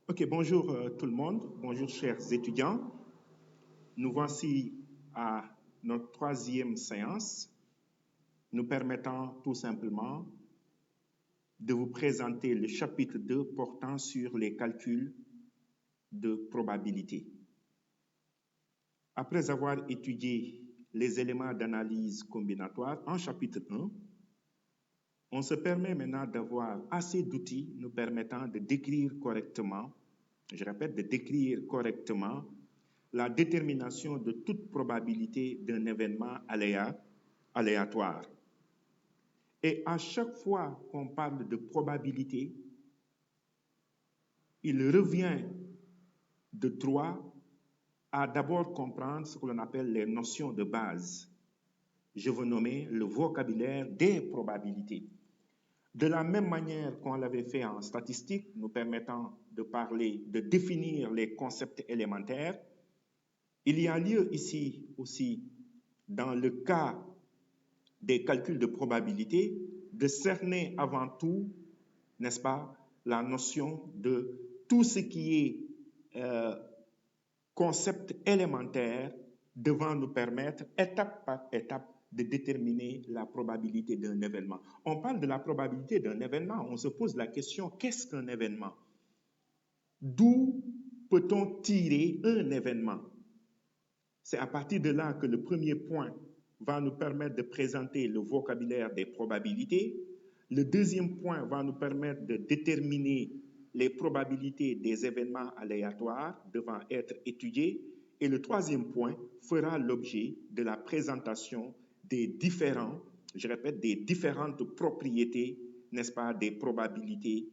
Ok, bonjour tout le monde, bonjour chers étudiants. Nous voici à notre troisième séance, nous permettant tout simplement de vous présenter le chapitre 2 portant sur les calculs de probabilité. Après avoir étudié les éléments d'analyse combinatoire en chapitre 1, on se permet maintenant d'avoir assez d'outils nous permettant de décrire correctement, je répète, de décrire correctement la détermination de toute probabilité d'un événement aléatoire. Et à chaque fois qu'on parle de probabilité, il revient de droit à d'abord comprendre ce que l'on appelle les notions de base. Je veux nommer le vocabulaire des probabilités. De la même manière qu'on l'avait fait en statistique, nous permettant de parler, de définir les concepts élémentaires, il y a lieu ici aussi, dans le cas des calculs de probabilité, de cerner avant tout, n'est-ce pas, la notion de tout ce qui est concept élémentaire devant nous permettre, étape par étape, de déterminer la probabilité d'un événement. On parle de la probabilité d'un événement, on se pose la question, qu'est-ce qu'un événement? D'où peut-on tirer un événement? C'est à partir de là que le premier point va nous permettre de présenter le vocabulaire des probabilités. Le deuxième point va nous permettre de déterminer les probabilités des événements aléatoires devant être étudiés. Et le troisième point fera l'objet de la présentation des différents, je répète, des différentes propriétés, n'est-ce pas, des probabilités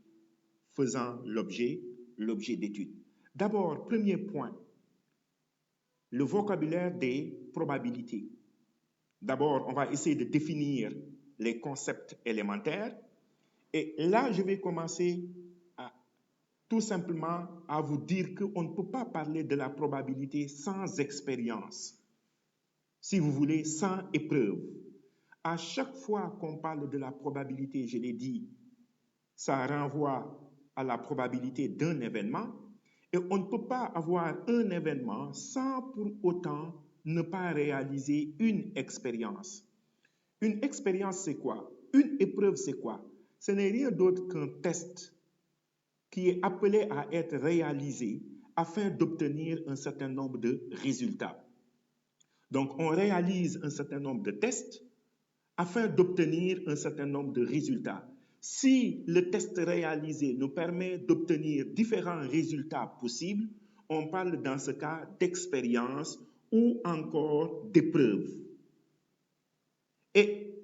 faisant l'objet d'étude. D'abord, premier point, le vocabulaire des probabilités. D'abord, on va essayer de définir les concepts élémentaires. Et là, je vais commencer tout simplement à vous dire qu'on ne peut pas parler de la probabilité sans expérience. Si vous voulez, sans épreuve. À chaque fois qu'on parle de la probabilité, je l'ai dit, ça renvoie à la probabilité d'un événement. Et on ne peut pas avoir un événement sans pour autant ne pas réaliser une expérience. Une expérience, c'est quoi? Une épreuve, c'est quoi? Ce n'est rien d'autre qu'un test qui est appelé à être réalisé afin d'obtenir un certain nombre de résultats. Donc, on réalise un certain nombre de tests afin d'obtenir un certain nombre de résultats. Si le test réalisé nous permet d'obtenir différents résultats possibles, on parle dans ce cas d'expérience ou encore d'épreuve. Et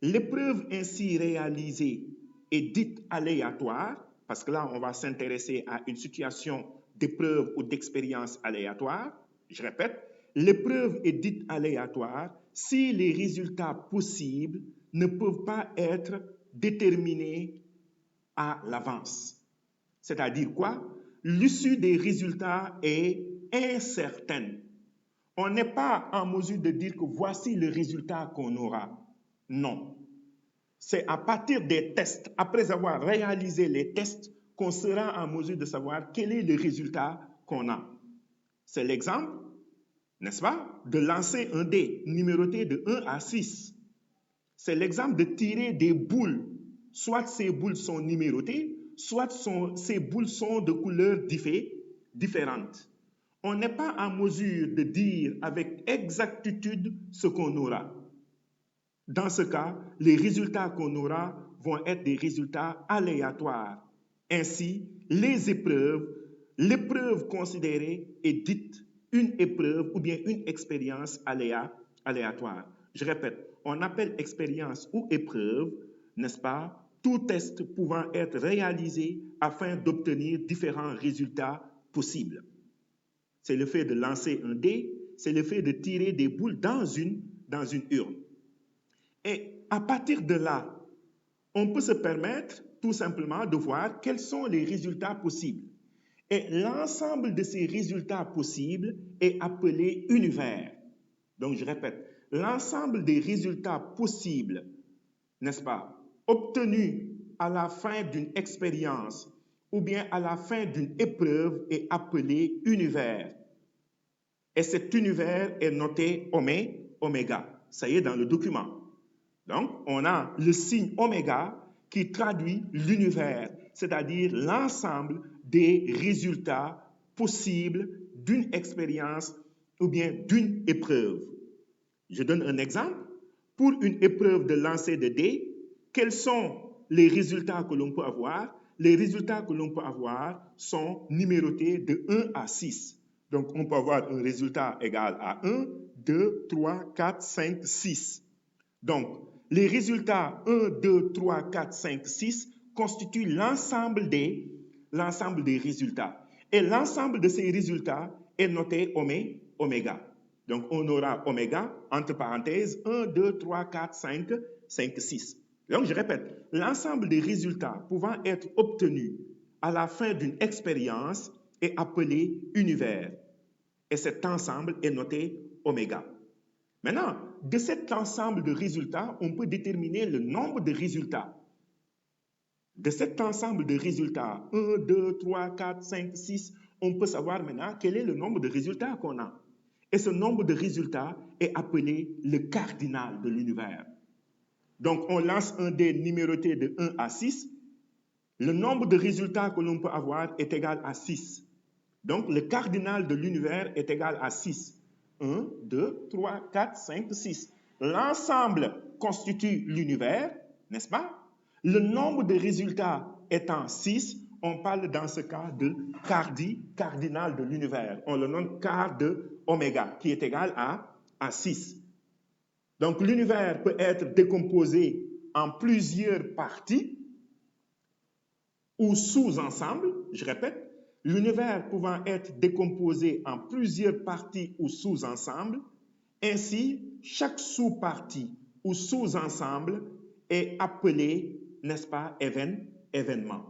l'épreuve ainsi réalisée est dite aléatoire, parce que là, on va s'intéresser à une situation d'épreuve ou d'expérience aléatoire. Je répète, l'épreuve est dite aléatoire si les résultats possibles ne peuvent pas être déterminés à l'avance. C'est-à-dire quoi? L'issue des résultats est incertaine. On n'est pas en mesure de dire que voici le résultat qu'on aura. Non. C'est à partir des tests, après avoir réalisé les tests, qu'on sera en mesure de savoir quel est le résultat qu'on a. C'est l'exemple, n'est-ce pas, de lancer un dé numéroté de 1 à 6. C'est l'exemple de tirer des boules. Soit ces boules sont numérotées, soit ces boules sont de couleurs différentes. On n'est pas en mesure de dire avec exactitude ce qu'on aura. Dans ce cas, les résultats qu'on aura vont être des résultats aléatoires. Ainsi, l'épreuve considérée est dite une épreuve ou bien une expérience aléatoire. Je répète, on appelle expérience ou épreuve, n'est-ce pas, tout test pouvant être réalisé afin d'obtenir différents résultats possibles. C'est le fait de lancer un dé, c'est le fait de tirer des boules dans une urne. Et à partir de là, on peut se permettre tout simplement de voir quels sont les résultats possibles. Et l'ensemble de ces résultats possibles est appelé univers. Donc je répète, l'ensemble des résultats possibles, n'est-ce pas, obtenus à la fin d'une expérience ou bien à la fin d'une épreuve est appelé univers. Et cet univers est noté oméga. Ça y est dans le document. Donc, on a le signe oméga qui traduit l'univers, c'est-à-dire l'ensemble des résultats possibles d'une expérience ou bien d'une épreuve. Je donne un exemple. Pour une épreuve de lancer de dés, quels sont les résultats que l'on peut avoir? Les résultats que l'on peut avoir sont numérotés de 1 à 6. Donc, on peut avoir un résultat égal à 1, 2, 3, 4, 5, 6. Donc, les résultats 1, 2, 3, 4, 5, 6 constituent l'ensemble des résultats. Et l'ensemble de ces résultats est noté oméga. Donc, on aura oméga, entre parenthèses, 1, 2, 3, 4, 5, 6. Donc, je répète, l'ensemble des résultats pouvant être obtenus à la fin d'une expérience est appelé univers. Et cet ensemble est noté oméga. Maintenant, de cet ensemble de résultats, on peut déterminer le nombre de résultats. De cet ensemble de résultats, 1, 2, 3, 4, 5, 6, on peut savoir maintenant quel est le nombre de résultats qu'on a. Et ce nombre de résultats est appelé le cardinal de l'univers. Donc, on lance un dé numéroté de 1 à 6. Le nombre de résultats que l'on peut avoir est égal à 6. Donc, le cardinal de l'univers est égal à 6. 1, 2, 3, 4, 5, 6. L'ensemble constitue l'univers, n'est-ce pas? Le nombre de résultats étant 6, on parle dans ce cas de cardinal de l'univers. On le nomme quart de oméga, qui est égal à 6. Donc, l'univers peut être décomposé en plusieurs parties ou sous-ensembles. Je répète, l'univers pouvant être décomposé en plusieurs parties ou sous-ensembles. Ainsi, chaque sous-partie ou sous-ensemble est appelé, n'est-ce pas, événement.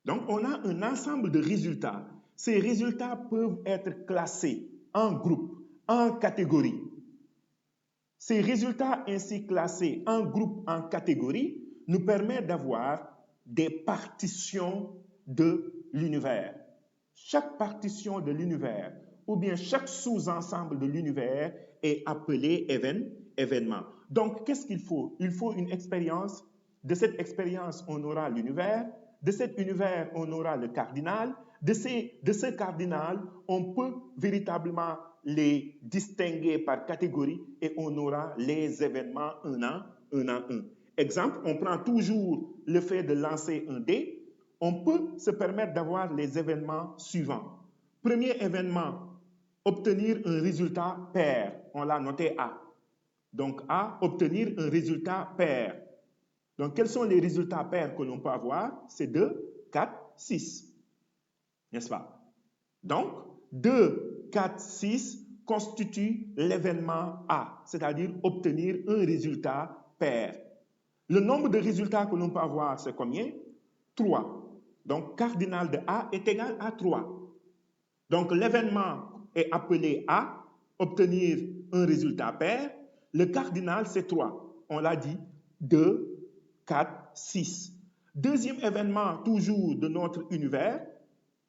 Donc, on a un ensemble de résultats. Ces résultats peuvent être classés en groupes, en catégories. Ces résultats ainsi classés en groupes, en catégories, nous permettent d'avoir des partitions de l'univers. Chaque partition de l'univers ou bien chaque sous-ensemble de l'univers est appelé événement. Donc, qu'est-ce qu'il faut? Il faut une expérience. De cette expérience, on aura l'univers. De cet univers, on aura le cardinal. De ce cardinal, on peut véritablement les distinguer par catégorie et on aura les événements un à un. Exemple, on prend toujours le fait de lancer un dé. On peut se permettre d'avoir les événements suivants. Premier événement, obtenir un résultat pair. On l'a noté A. Donc A, obtenir un résultat pair. Donc quels sont les résultats pairs que l'on peut avoir? C'est 2, 4, 6. N'est-ce pas? Donc 2, 4, 6 constituent l'événement A, c'est-à-dire obtenir un résultat pair. Le nombre de résultats que l'on peut avoir, c'est combien? 3. Donc, cardinal de A est égal à 3. Donc, l'événement est appelé A, obtenir un résultat pair. Le cardinal, c'est 3. On l'a dit, 2, 4, 6. Deuxième événement, toujours de notre univers,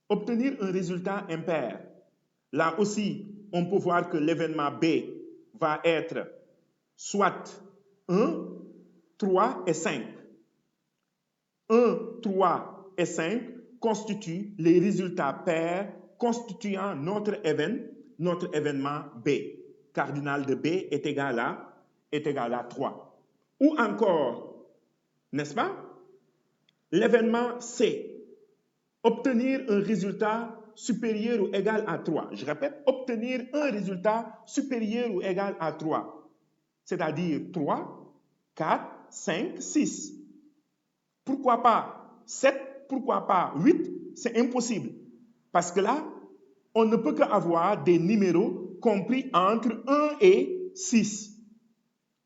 obtenir un résultat impair. Là aussi, on peut voir que l'événement B va être soit 1, 3 et 5. 1, 3 et 5 constituent les résultats pairs constituant notre événement B. Cardinal de B est égal à 3. Ou encore, n'est-ce pas? L'événement C. Obtenir un résultat supérieur ou égal à 3. Je répète, obtenir un résultat supérieur ou égal à 3. C'est-à-dire 3, 4, 5, 6. Pourquoi pas 7? Pourquoi pas 8? C'est impossible. Parce que là, on ne peut qu'avoir des numéros compris entre 1 et 6.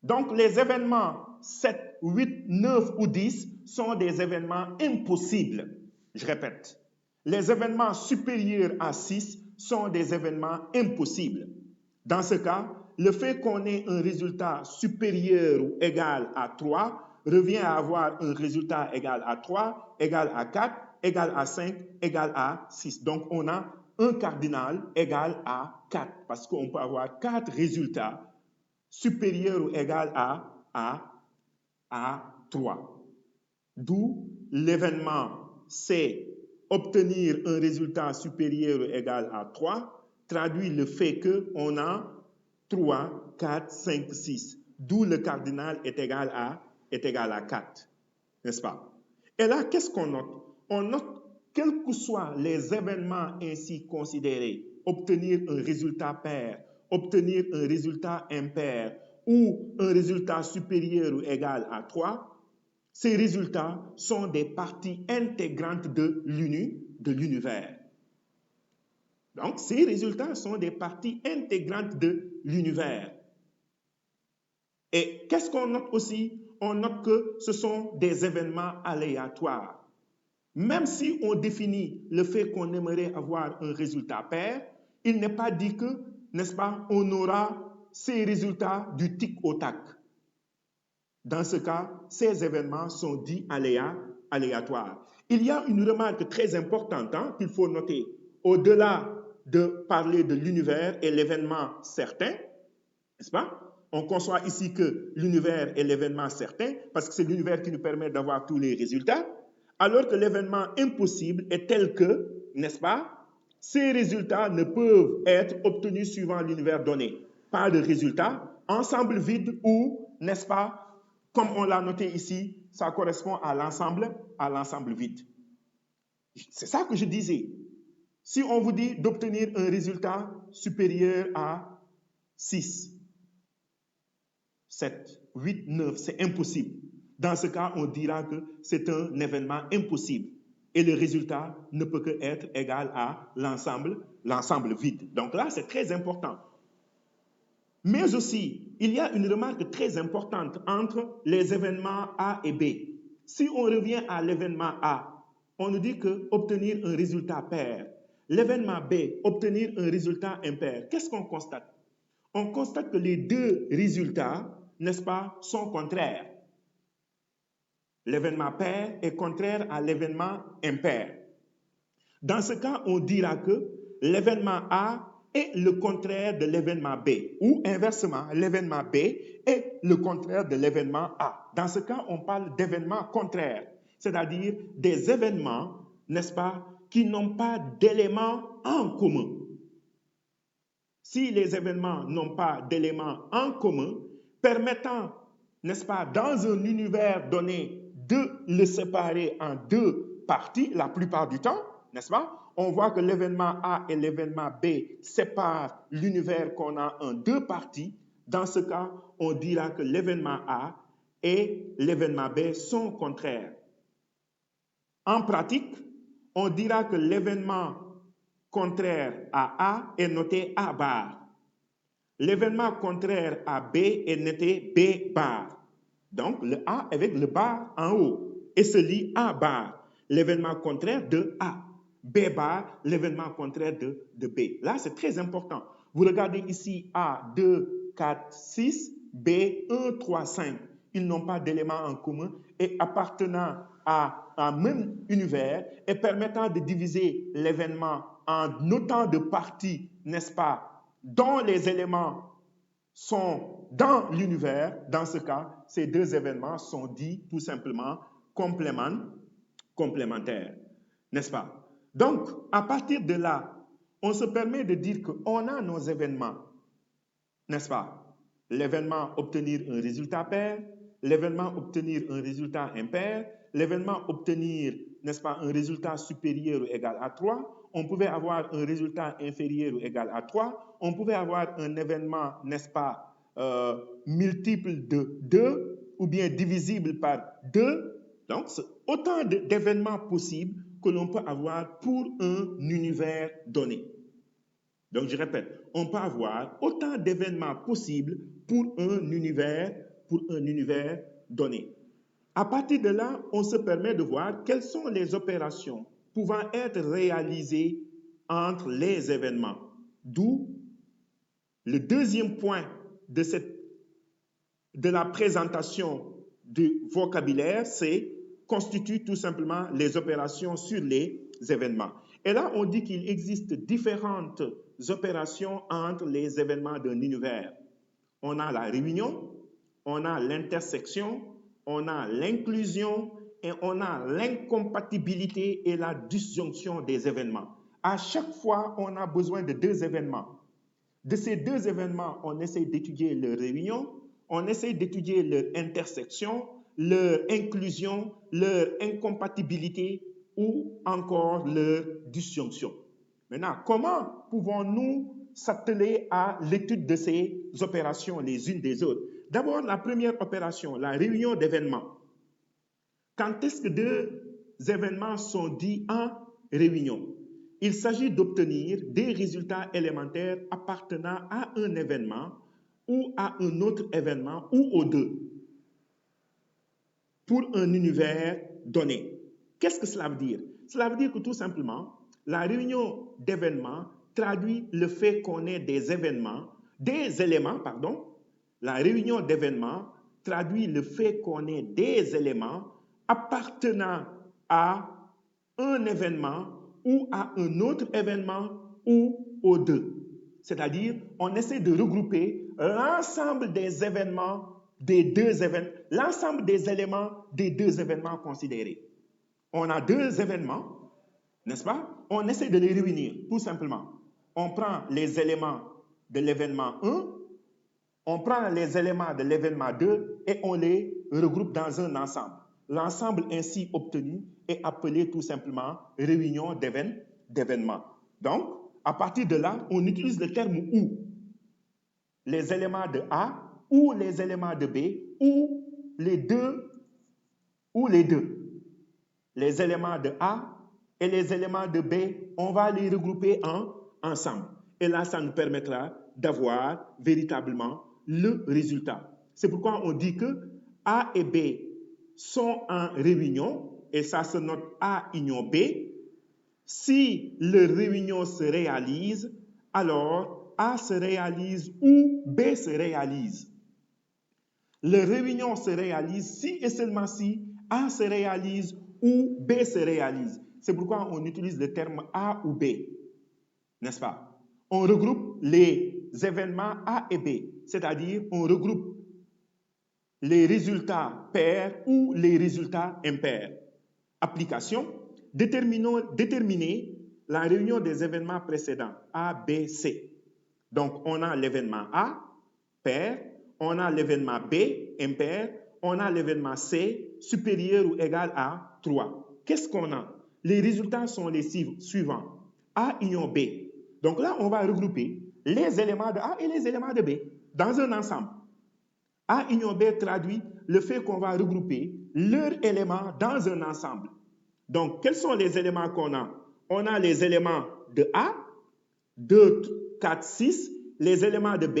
Donc, les événements 7, 8, 9 ou 10 sont des événements impossibles. Je répète, les événements supérieurs à 6 sont des événements impossibles. Dans ce cas, le fait qu'on ait un résultat supérieur ou égal à 3 revient à avoir un résultat égal à 3, égal à 4, égale à 5 égale à 6. Donc, on a un cardinal égal à 4 parce qu'on peut avoir 4 résultats supérieurs ou égaux à 3. D'où l'événement, c'est obtenir un résultat supérieur ou égal à 3, traduit le fait qu'on a 3, 4, 5, 6. D'où le cardinal est égal à 4, n'est-ce pas? Et là, qu'est-ce qu'on note? On note, quels que soient les événements ainsi considérés, obtenir un résultat pair, obtenir un résultat impair ou un résultat supérieur ou égal à 3, ces résultats sont des parties intégrantes de l'univers. Donc, ces résultats sont des parties intégrantes de l'univers. Et qu'est-ce qu'on note aussi? On note que ce sont des événements aléatoires. Même si on définit le fait qu'on aimerait avoir un résultat pair, il n'est pas dit que, n'est-ce pas, on aura ces résultats du tic au tac. Dans ce cas, ces événements sont dits aléatoires. Il y a une remarque très importante qu'il faut noter. Au-delà de parler de l'univers et l'événement certain, n'est-ce pas? On conçoit ici que l'univers est l'événement certain parce que c'est l'univers qui nous permet d'avoir tous les résultats, alors que l'événement impossible est tel que, n'est-ce pas, ces résultats ne peuvent être obtenus suivant l'univers donné. Pas de résultat, ensemble vide ou, n'est-ce pas, comme on l'a noté ici, ça correspond à l'ensemble vide. C'est ça que je disais. Si on vous dit d'obtenir un résultat supérieur à 6, 7, 8, 9, c'est impossible. Dans ce cas, on dira que c'est un événement impossible. Et le résultat ne peut que être égal à l'ensemble vide. Donc là, c'est très important. Mais aussi, il y a une remarque très importante entre les événements A et B. Si on revient à l'événement A, on nous dit que obtenir un résultat pair. L'événement B, obtenir un résultat impair. Qu'est-ce qu'on constate? On constate que les deux résultats, n'est-ce pas, sont contraires. L'événement pair est contraire à l'événement impair. Dans ce cas, on dira que l'événement A est le contraire de l'événement B, ou inversement, l'événement B est le contraire de l'événement A. Dans ce cas, on parle d'événements contraires, c'est-à-dire des événements, n'est-ce pas, qui n'ont pas d'éléments en commun. Si les événements n'ont pas d'éléments en commun, permettant, n'est-ce pas, dans un univers donné, de le séparer en deux parties la plupart du temps, n'est-ce pas? On voit que l'événement A et l'événement B séparent l'univers qu'on a en deux parties. Dans ce cas, on dira que l'événement A et l'événement B sont contraires. En pratique, on dira que l'événement contraire à A est noté A bar. L'événement contraire à B est noté B bar. Donc, le A avec le bar en haut et se lit A bar, l'événement contraire de A. B bar, l'événement contraire de B. Là, c'est très important. Vous regardez ici A, 2, 4, 6, B, 1, 3, 5. Ils n'ont pas d'éléments en commun et appartenant à un même univers et permettant de diviser l'événement en autant de parties, n'est-ce pas, dont les éléments sont dans l'univers. Dans ce cas, ces deux événements sont dits tout simplement complémentaires, n'est-ce pas? Donc, à partir de là, on se permet de dire qu'on a nos événements, n'est-ce pas? L'événement obtenir un résultat pair, l'événement obtenir un résultat impair, l'événement obtenir, n'est-ce pas, un résultat supérieur ou égal à 3, on pouvait avoir un résultat inférieur ou égal à 3, on pouvait avoir un événement, n'est-ce pas, multiple de 2 ou bien divisible par 2. Donc, c'est autant d'événements possibles que l'on peut avoir pour un univers donné. Donc, je répète, on peut avoir autant d'événements possibles pour un univers donné. À partir de là, on se permet de voir quelles sont les opérations pouvant être réalisées entre les événements. D'où le deuxième point de la présentation du vocabulaire, c'est constituent tout simplement les opérations sur les événements. Et là, on dit qu'il existe différentes opérations entre les événements d'un univers. On a la réunion, on a l'intersection, on a l'inclusion et on a l'incompatibilité et la disjonction des événements. À chaque fois, on a besoin de deux événements. De ces deux événements, on essaie d'étudier leur réunion, on essaie d'étudier leur intersection, leur inclusion, leur incompatibilité ou encore leur disjonction. Maintenant, comment pouvons-nous s'atteler à l'étude de ces opérations les unes des autres? D'abord, la première opération, la réunion d'événements. Quand est-ce que deux événements sont dits en réunion? Il s'agit d'obtenir des résultats élémentaires appartenant à un événement ou à un autre événement ou aux deux pour un univers donné. Qu'est-ce que cela veut dire? Cela veut dire que tout simplement, la réunion d'événements traduit le fait qu'on ait des éléments, pardon. La réunion d'événements traduit le fait qu'on ait des éléments appartenant à un événement ou à un autre événement ou aux deux. C'est-à-dire, on essaie de regrouper l'ensemble des événements l'ensemble des éléments des deux événements considérés. On a deux événements, n'est-ce pas? On essaie de les réunir, tout simplement. On prend les éléments de l'événement 1, on prend les éléments de l'événement 2 et on les regroupe dans un ensemble. L'ensemble ainsi obtenu est appelé tout simplement réunion d'événements. Donc, à partir de là, on utilise le terme « ou ». Les éléments de A ou les éléments de B ou les deux. Les éléments de A et les éléments de B, on va les regrouper ensemble. Et là, ça nous permettra d'avoir véritablement le résultat. C'est pourquoi on dit que A et B sont en réunion, et ça se note A union B. Si leur réunion se réalise, alors A se réalise ou B se réalise. Leur réunion se réalise si et seulement si A se réalise ou B se réalise. C'est pourquoi on utilise le terme A ou B, n'est-ce pas? On regroupe les événements A et B, c'est-à-dire on regroupe les résultats pairs ou les résultats impairs. Application, déterminer la réunion des événements précédents, A, B, C. Donc, on a l'événement A, pair, on a l'événement B, impair, on a l'événement C, supérieur ou égal à 3. Qu'est-ce qu'on a? Les résultats sont les suivants. A union B. Donc là, on va regrouper les éléments de A et les éléments de B dans un ensemble. A union B traduit le fait qu'on va regrouper leurs éléments dans un ensemble. Donc, quels sont les éléments qu'on a? On a les éléments de A, 2, 4, 6, les éléments de B,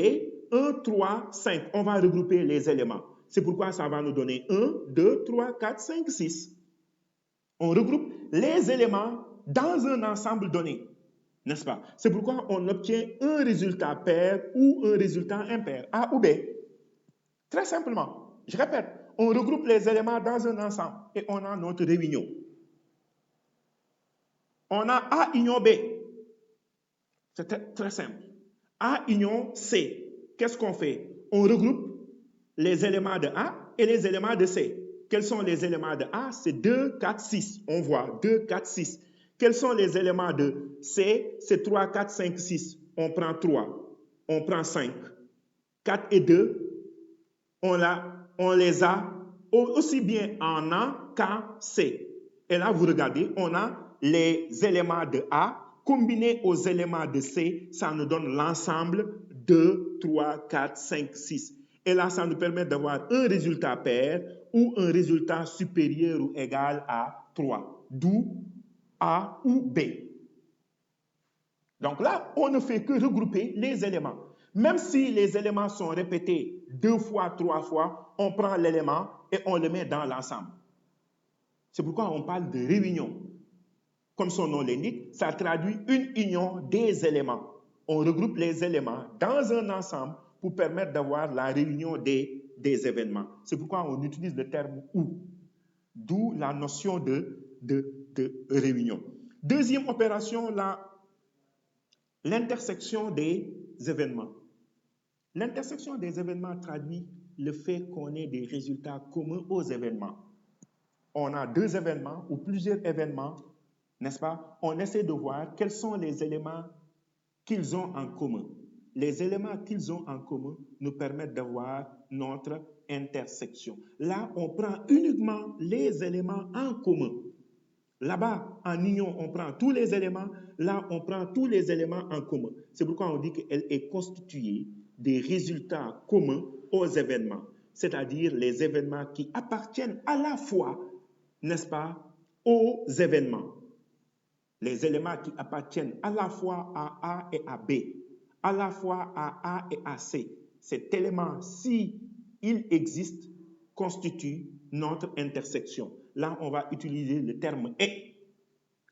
1, 3, 5. On va regrouper les éléments. C'est pourquoi ça va nous donner 1, 2, 3, 4, 5, 6. On regroupe les éléments dans un ensemble donné, n'est-ce pas? C'est pourquoi on obtient un résultat pair ou un résultat impair, A ou B. Très simplement, je répète, on regroupe les éléments dans un ensemble et on a notre réunion. On a A union B. C'est très simple. A union C. Qu'est-ce qu'on fait? On regroupe les éléments de A et les éléments de C. Quels sont les éléments de A? C'est 2, 4, 6. On voit 2, 4, 6. Quels sont les éléments de C? C'est 3, 4, 5, 6. On prend 3. On prend 5. 4 et 2, on les a aussi bien en A qu'en C. Et là, vous regardez, on a les éléments de A combinés aux éléments de C, ça nous donne l'ensemble 2, 3, 4, 5, 6. Et là, ça nous permet d'avoir un résultat pair ou un résultat supérieur ou égal à 3, d'où A ou B. Donc là, on ne fait que regrouper les éléments. Même si les éléments sont répétés 2 fois, 3 fois, on prend l'élément et on le met dans l'ensemble. C'est pourquoi on parle de réunion. Comme son nom l'indique, ça traduit une union des éléments. On regroupe les éléments dans un ensemble pour permettre d'avoir la réunion des événements. C'est pourquoi on utilise le terme « ou ». D'où la notion de réunion. Deuxième opération, l'intersection des événements. L'intersection des événements traduit le fait qu'on ait des résultats communs aux événements. On a deux événements ou plusieurs événements, n'est-ce pas? On essaie de voir quels sont les éléments qu'ils ont en commun. Les éléments qu'ils ont en commun nous permettent d'avoir notre intersection. Là, on prend uniquement les éléments en commun. Là-bas, en union, on prend tous les éléments. Là, on prend tous les éléments en commun. C'est pourquoi on dit qu'elle est constituée des résultats communs aux événements, c'est-à-dire les événements qui appartiennent à la fois, n'est-ce pas, aux événements. Les éléments qui appartiennent à la fois à A et à B, à la fois à A et à C. Cet élément, si il existe, constitue notre intersection. Là, on va utiliser le terme « et ».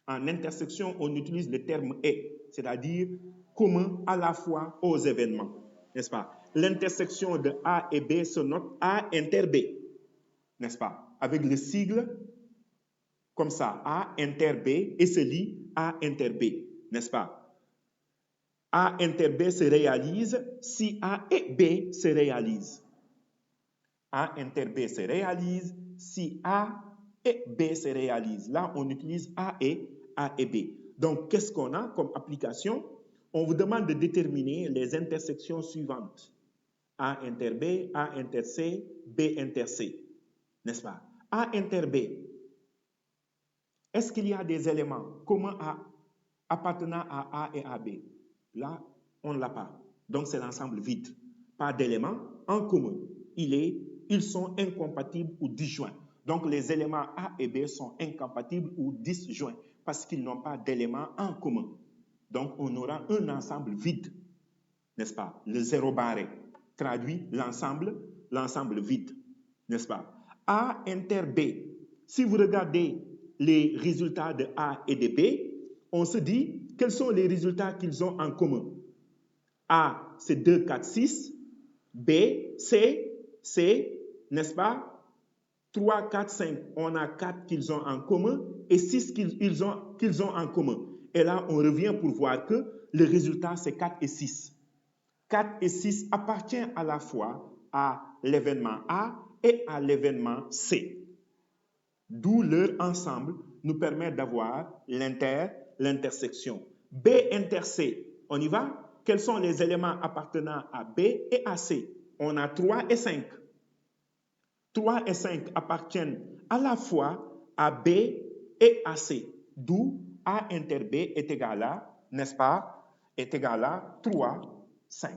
En intersection, on utilise le terme « et », c'est-à-dire commun à la fois aux événements, n'est-ce pas? L'intersection de A et B se note A inter B, n'est-ce pas? Avec le sigle comme ça, A inter B, et se lit A inter B, n'est-ce pas? A inter B se réalise si A et B se réalisent. A inter B se réalise si A et B se réalisent. Là, on utilise A et B. Donc, qu'est-ce qu'on a comme application? On vous demande de déterminer les intersections suivantes. A inter B, A inter C, B inter C, n'est-ce pas? A inter B. Est-ce qu'il y a des éléments communs appartenant à A et à B? Là, on ne l'a pas. Donc, c'est l'ensemble vide. Pas d'éléments en commun. Ils sont incompatibles ou disjoints. Donc, les éléments A et B sont incompatibles ou disjoints parce qu'ils n'ont pas d'éléments en commun. Donc, on aura un ensemble vide, n'est-ce pas? Le zéro barré traduit l'ensemble vide, n'est-ce pas? A inter B. Si vous regardez les résultats de A et de B, on se dit quels sont les résultats qu'ils ont en commun. A, c'est 2, 4, 6. B, C, n'est-ce pas? 3, 4, 5. On a 4 qu'ils ont en commun et 6 qu'ils ont en commun. Et là, on revient pour voir que le résultat, c'est 4 et 6. 4 et 6 appartiennent à la fois à l'événement A et à l'événement C. D'où leur ensemble nous permet d'avoir l'intersection. B inter C, on y va? Quels sont les éléments appartenant à B et à C? On a 3 et 5. 3 et 5 appartiennent à la fois à B et à C. D'où A inter B est égal à, n'est-ce pas, est égal à 3, 5.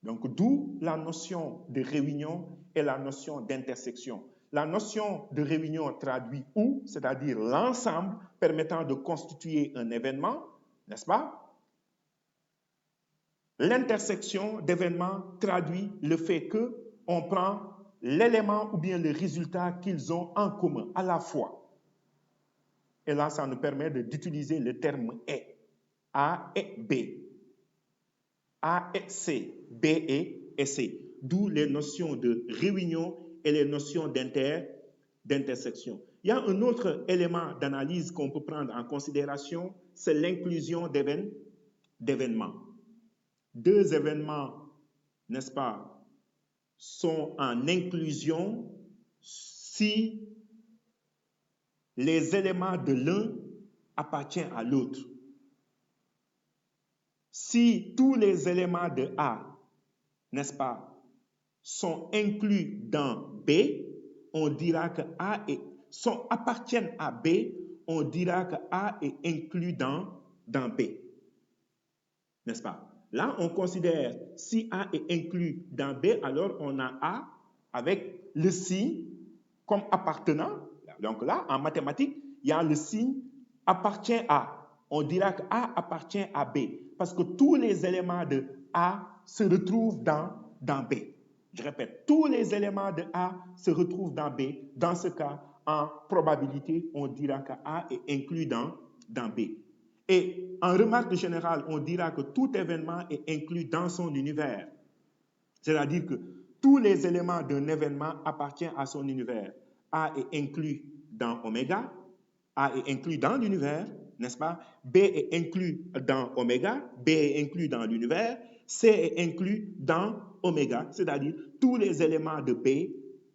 Donc, d'où la notion de réunion et la notion d'intersection. La notion de réunion traduit ou, c'est-à-dire l'ensemble permettant de constituer un événement, n'est-ce pas? L'intersection d'événements traduit le fait qu'on prend l'élément ou bien le résultat qu'ils ont en commun à la fois. Et là, ça nous permet d'utiliser le terme « et ». A et B. A et C. B et C. D'où les notions de réunion et les notions d'intersection. Il y a un autre élément d'analyse qu'on peut prendre en considération, c'est l'inclusion d'événements. Deux événements, n'est-ce pas, sont en inclusion si les éléments de l'un appartiennent à l'autre. Si tous les éléments de A, n'est-ce pas, sont inclus dans B, on dira que appartiennent à B, on dira que A est inclus dans B. N'est-ce pas? Là, on considère si A est inclus dans B, alors on a A avec le signe comme appartenant. Donc là, en mathématiques, il y a le signe appartient à. On dira que A appartient à B parce que tous les éléments de A se retrouvent dans B. Je répète, tous les éléments de A se retrouvent dans B. Dans ce cas, en probabilité, on dira que A est inclus dans B. Et en remarque générale, on dira que tout événement est inclus dans son univers. C'est-à-dire que tous les éléments d'un événement appartiennent à son univers. A est inclus dans oméga, A est inclus dans l'univers, n'est-ce pas? B est inclus dans oméga, B est inclus dans l'univers, C est inclus dans oméga, c'est-à-dire tous les éléments de B,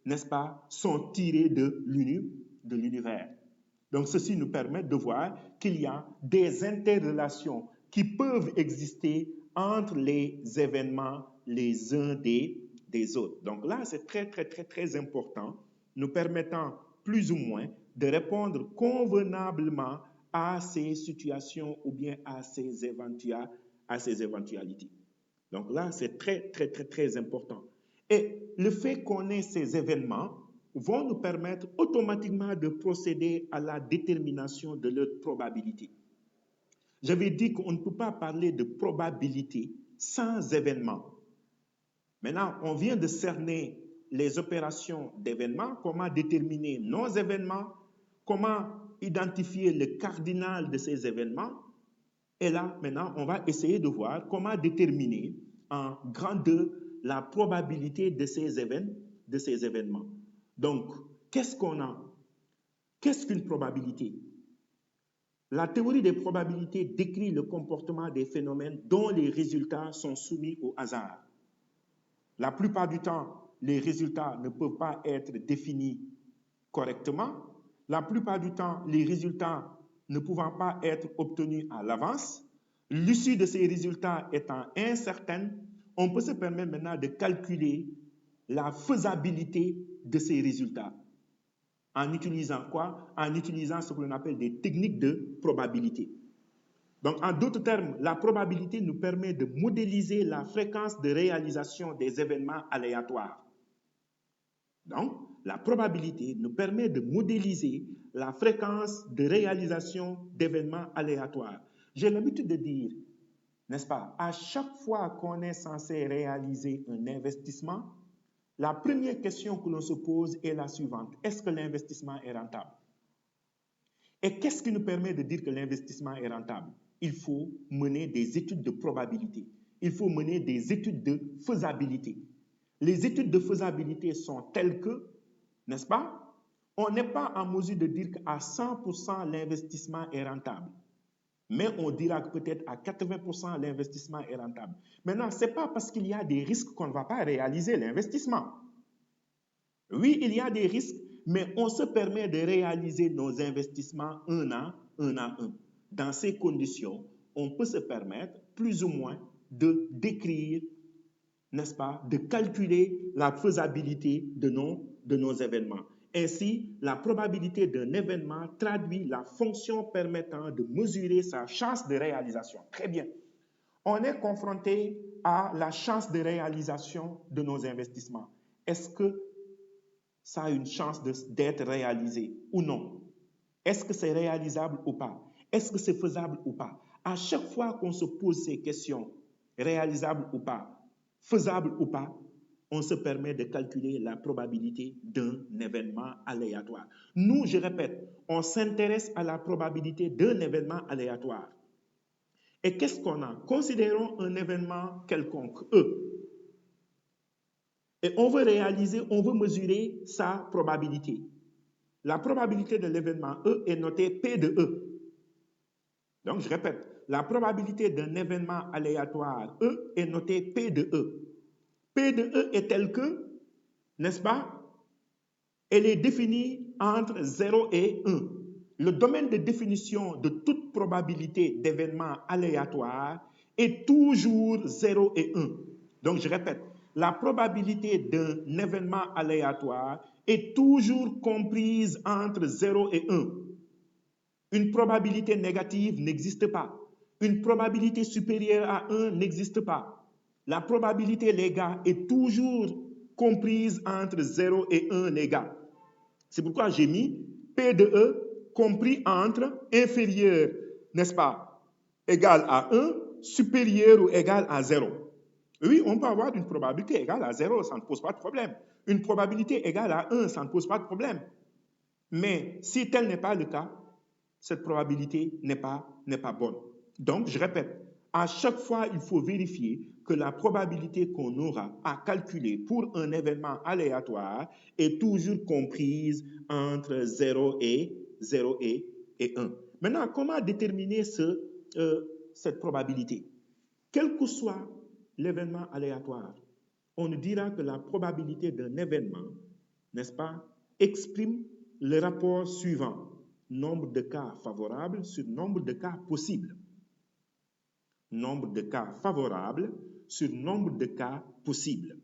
n'est-ce pas, sont tirés de l'univers. Donc, ceci nous permet de voir qu'il y a des interrelations qui peuvent exister entre les événements les uns des autres. Donc là, c'est très important, nous permettant plus ou moins de répondre convenablement à ces situations ou bien à ces éventualités. Donc là, c'est très important. Et le fait qu'on ait ces événements vont nous permettre automatiquement de procéder à la détermination de leur probabilité. J'avais dit qu'on ne peut pas parler de probabilité sans événement. Maintenant, on vient de cerner les opérations d'événements, comment déterminer nos événements, comment identifier le cardinal de ces événements. Et là, maintenant, on va essayer de voir comment déterminer en grandeur la probabilité de ces événements. Donc, qu'est-ce qu'on a? Qu'est-ce qu'une probabilité? La théorie des probabilités décrit le comportement des phénomènes dont les résultats sont soumis au hasard. La plupart du temps, les résultats ne peuvent pas être définis correctement. La plupart du temps, les résultats ne pouvant pas être obtenus à l'avance, l'issue de ces résultats étant incertaine, on peut se permettre maintenant de calculer la faisabilité de ces résultats. En utilisant quoi? En utilisant ce que l'on appelle des techniques de probabilité. Donc, en d'autres termes, la probabilité nous permet de modéliser la fréquence de réalisation des événements aléatoires. Donc, la probabilité nous permet de modéliser la fréquence de réalisation d'événements aléatoires. J'ai l'habitude de dire, n'est-ce pas, à chaque fois qu'on est censé réaliser un investissement, la première question que l'on se pose est la suivante. Est-ce que l'investissement est rentable? Et qu'est-ce qui nous permet de dire que l'investissement est rentable? Il faut mener des études de probabilité. Il faut mener des études de faisabilité. Les études de faisabilité sont telles que, n'est-ce pas, on n'est pas en mesure de dire qu'à 100% l'investissement est rentable. Mais on dira que peut-être à 80% l'investissement est rentable. Maintenant, ce n'est pas parce qu'il y a des risques qu'on ne va pas réaliser l'investissement. Oui, il y a des risques, mais on se permet de réaliser nos investissements un à un. Dans ces conditions, on peut se permettre plus ou moins de décrire, n'est-ce pas, de calculer la faisabilité de nos événements. Ainsi, la probabilité d'un événement traduit la fonction permettant de mesurer sa chance de réalisation. Très bien. On est confronté à la chance de réalisation de nos investissements. Est-ce que ça a une chance d'être réalisé ou non? Est-ce que c'est réalisable ou pas? Est-ce que c'est faisable ou pas? À chaque fois qu'on se pose ces questions, réalisable ou pas, faisable ou pas, on se permet de calculer la probabilité d'un événement aléatoire. Nous, je répète, on s'intéresse à la probabilité d'un événement aléatoire. Et qu'est-ce qu'on a? Considérons un événement quelconque, E. Et on veut mesurer sa probabilité. La probabilité de l'événement E est notée P de E. Donc, je répète, la probabilité d'un événement aléatoire E est notée P de E. P de E est telle que, n'est-ce pas, elle est définie entre 0 et 1. Le domaine de définition de toute probabilité d'événement aléatoire est toujours 0 et 1. Donc, je répète, la probabilité d'un événement aléatoire est toujours comprise entre 0 et 1. Une probabilité négative n'existe pas. Une probabilité supérieure à 1 n'existe pas. La probabilité, les gars, est toujours comprise entre 0 et 1, les gars. C'est pourquoi j'ai mis P de E compris entre inférieur, n'est-ce pas, égal à 1, supérieur ou égal à 0. Oui, on peut avoir une probabilité égale à 0, ça ne pose pas de problème. Une probabilité égale à 1, ça ne pose pas de problème. Mais si tel n'est pas le cas, cette probabilité n'est pas bonne. Donc, je répète, À chaque fois, il faut vérifier que la probabilité qu'on aura à calculer pour un événement aléatoire est toujours comprise entre 0 et 1. Maintenant, comment déterminer cette probabilité? Quel que soit l'événement aléatoire, on nous dira que la probabilité d'un événement, n'est-ce pas, exprime le rapport suivant, nombre de cas favorables sur nombre de cas possibles. Nombre de cas favorables sur nombre de cas possibles.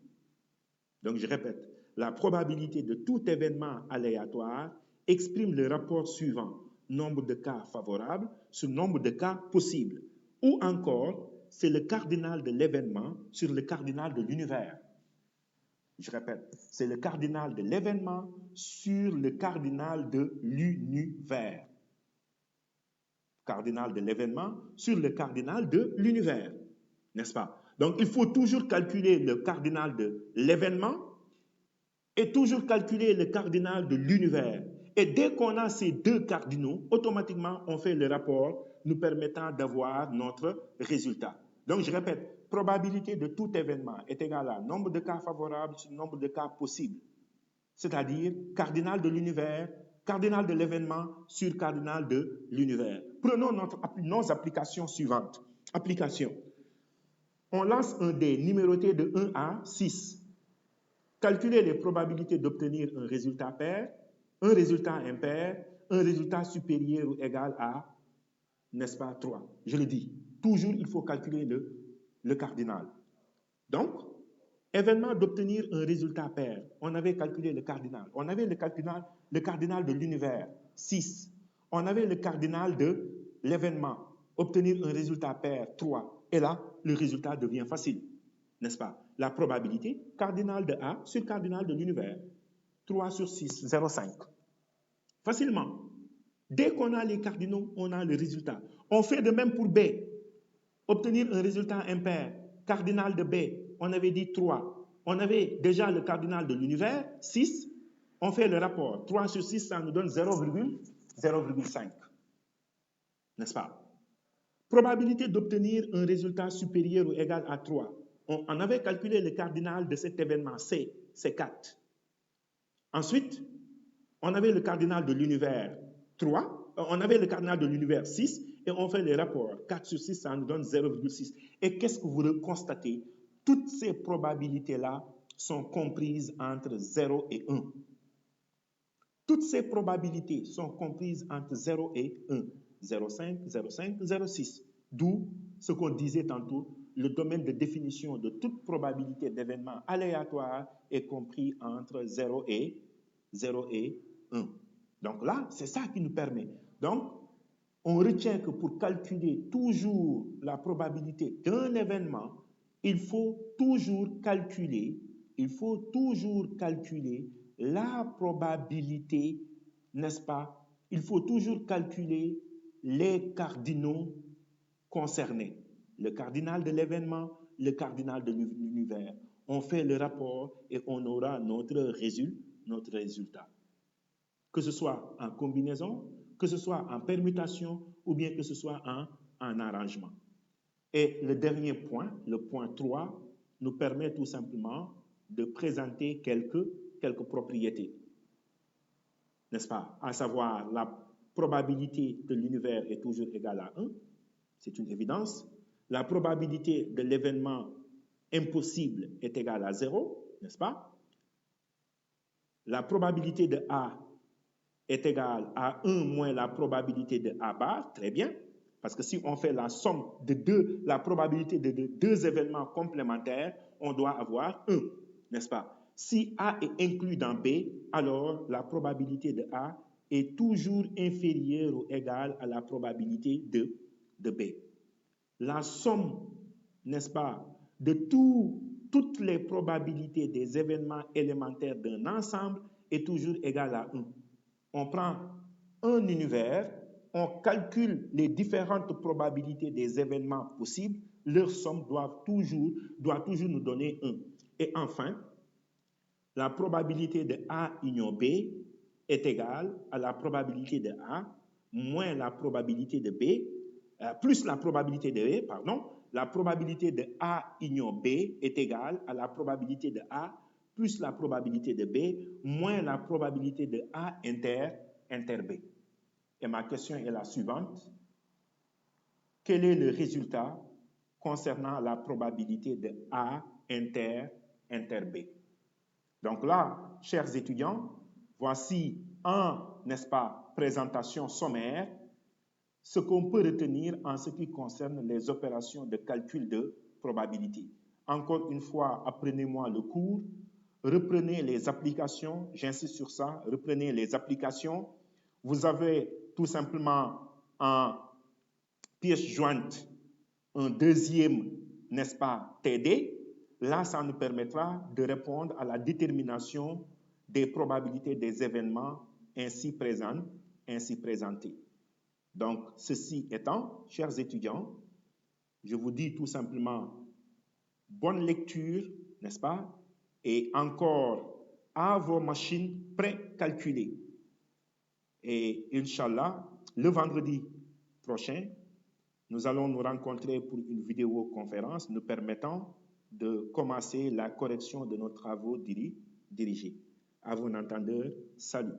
Donc, je répète, la probabilité de tout événement aléatoire exprime le rapport suivant, nombre de cas favorables sur nombre de cas possibles. Ou encore, c'est le cardinal de l'événement sur le cardinal de l'univers. Je répète, c'est le cardinal de l'événement sur le cardinal de l'univers. Cardinal de l'événement sur le cardinal de l'univers, n'est-ce pas? Donc, il faut toujours calculer le cardinal de l'événement et toujours calculer le cardinal de l'univers. Et dès qu'on a ces deux cardinaux, automatiquement, on fait le rapport nous permettant d'avoir notre résultat. Donc, je répète, probabilité de tout événement est égale à nombre de cas favorables sur nombre de cas possibles. C'est-à-dire cardinal de l'univers, cardinal de l'événement sur cardinal de l'univers. Prenons nos applications suivantes. Application. On lance un dé numéroté de 1 à 6. Calculer les probabilités d'obtenir un résultat pair, un résultat impair, un résultat supérieur ou égal à, n'est-ce pas, 3. Je le dis, toujours il faut calculer le cardinal. Donc, événement d'obtenir un résultat pair, on avait calculé le cardinal. On avait le cardinal de l'univers, 6. On avait le cardinal de l'événement, obtenir un résultat pair, 3. Et là, le résultat devient facile, n'est-ce pas? La probabilité, cardinal de A sur cardinal de l'univers, 3 sur 6, 0,5. Facilement. Dès qu'on a les cardinaux, on a le résultat. On fait de même pour B. Obtenir un résultat impair, cardinal de B, on avait dit 3. On avait déjà le cardinal de l'univers, 6. On fait le rapport. 3 sur 6, ça nous donne 0,5. N'est-ce pas? Probabilité d'obtenir un résultat supérieur ou égal à 3. On avait calculé le cardinal de cet événement, C, c'est 4. Ensuite, on avait le cardinal de l'univers, 3. On avait le cardinal de l'univers, 6. Et on fait les rapports. 4 sur 6, ça nous donne 0,6. Et qu'est-ce que vous constatez? Toutes ces probabilités-là sont comprises entre 0 et 1. Toutes ces probabilités sont comprises entre 0 et 1. 0,5, 0,5, 0,6. D'où ce qu'on disait tantôt, le domaine de définition de toute probabilité d'événement aléatoire est compris entre 0 et 1. Donc là, c'est ça qui nous permet. Donc, on retient que pour calculer toujours la probabilité d'un événement, il faut toujours calculer la probabilité, n'est-ce pas? Il faut toujours calculer les cardinaux concernés. Le cardinal de l'événement, le cardinal de l'univers. On fait le rapport et on aura notre résultat. Que ce soit en combinaison, que ce soit en permutation ou bien que ce soit en arrangement. Et le dernier point, le point 3, nous permet tout simplement de présenter quelques propriétés. N'est-ce pas? À savoir, la probabilité de l'univers est toujours égale à 1, c'est une évidence. La probabilité de l'événement impossible est égale à 0, n'est-ce pas? La probabilité de A est égale à 1 moins la probabilité de A bar, très bien, parce que si on fait la somme de la probabilité de deux événements complémentaires, on doit avoir 1, n'est-ce pas? Si A est inclus dans B, alors la probabilité de A est toujours inférieure ou égale à la probabilité de B. La somme, n'est-ce pas, de toutes les probabilités des événements élémentaires d'un ensemble est toujours égale à 1. On prend un univers, on calcule les différentes probabilités des événements possibles, leur somme doit toujours nous donner 1. Et enfin, la probabilité de A union B est égale à la probabilité de A moins la probabilité de B plus la probabilité de B, pardon, la probabilité de A union B est égale à la probabilité de A plus la probabilité de B moins la probabilité de A inter B. Et ma question est la suivante. Quel est le résultat concernant la probabilité de A inter B? Donc là, chers étudiants, voici n'est-ce pas, présentation sommaire, ce qu'on peut retenir en ce qui concerne les opérations de calcul de probabilité. Encore une fois, apprenez-moi le cours, reprenez les applications, j'insiste sur ça, reprenez les applications. Vous avez tout simplement en pièce jointe un deuxième, n'est-ce pas, TD. Là, ça nous permettra de répondre à la détermination des probabilités des événements ainsi présentés. Donc, ceci étant, chers étudiants, je vous dis tout simplement bonne lecture, n'est-ce pas? Et encore à vos machines pré-calculées. Et Inch'Allah, le vendredi prochain, nous allons nous rencontrer pour une vidéoconférence nous permettant de commencer la correction de nos travaux dirigés. À vos entendeurs, salut.